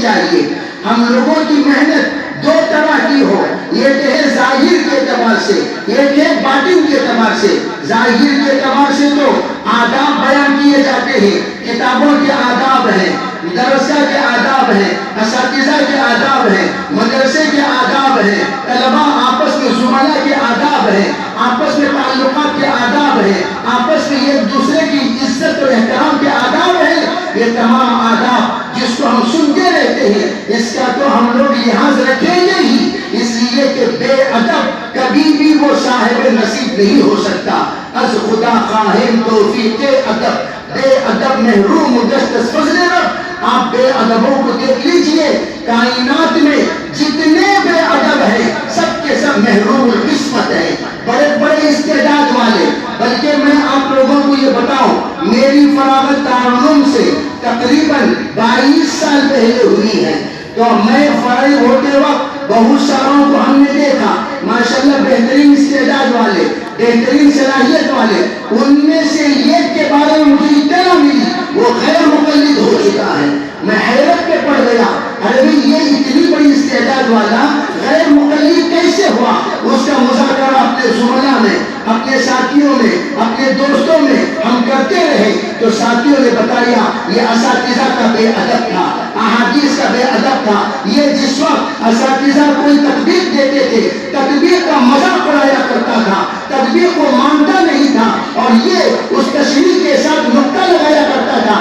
چاہیے. ہم لوگوں کی محنت دو طرح کی ہو، ایک ہے ظاہر کے اعتبار سے، ایک ہے باطن کے اعتبار سے. ظاہر کے اعتبار سے تو آداب بیان کیے جاتے ہیں، کتابوں کے آداب ہیں، درسہ کے آداب ہیں، اساتذہ کے آداب ہیں، مدرسے کے آداب ہیں، طلباء آپس میں زملاء کے آداب ہیں، آپس میں تعلقات کے آداب ہیں، آپس میں ایک دوسرے کی عزت اور احترام کے آداب ہیں. یہ تمام آداب جس کو ہم سنتے رہتے ہیں، اس کا تو ہم لوگ لحاظ رکھیں گے ہی، اس لیے کہ بے ادب کبھی بھی وہ صاحب نصیب نہیں ہو سکتا. از خدا خواہم توفیق ادب، بے ادب محروم دست فضل رب. آپ بے ادبوں کو دیکھ لیجئے، کائنات میں جتنے بے ادب ہیں سب کے سب محروم قسمت ہیں، بڑے بڑے استعداد والے. بلکہ میں آپ لوگوں کو یہ بتاؤں، میری فراغت دارالعلوم سے تقریباً 22 سال پہلے ہوئی ہے. تو میں فارغ ہوتے وقت بہت ساروں کو ہم نے دیکھا ماشاءاللہ بہترین استعداد والے، بہترین صلاحیت والے. ان میں سے ایک کے بارے میں مجھے اطلاع ملی، وہ غیر مقلد ہو چکا ہے. میں حیرت پہ پڑ گیا، ارے بھئی یہ اتنی بڑی استعداد والا غیر مقلد کیسے ہوا؟ اس کا مذاکرہ اپنے زملاء میں، اپنے ساتھیوں میں، اپنے دوستوں میں ہم کرتے رہے تو ساتھیوں نے بتایا یہ اساتذہ کا بے ادب تھا، احادیث کا بے ادب تھا. یہ جس وقت اساتذہ کوئی تطبیق دیتے تھے، تطبیق کا مذاق اڑایا کرتا تھا، تطبیق کو مانتا نہیں تھا، اور یہ اس تشریح کے ساتھ نقطہ لگایا کرتا تھا.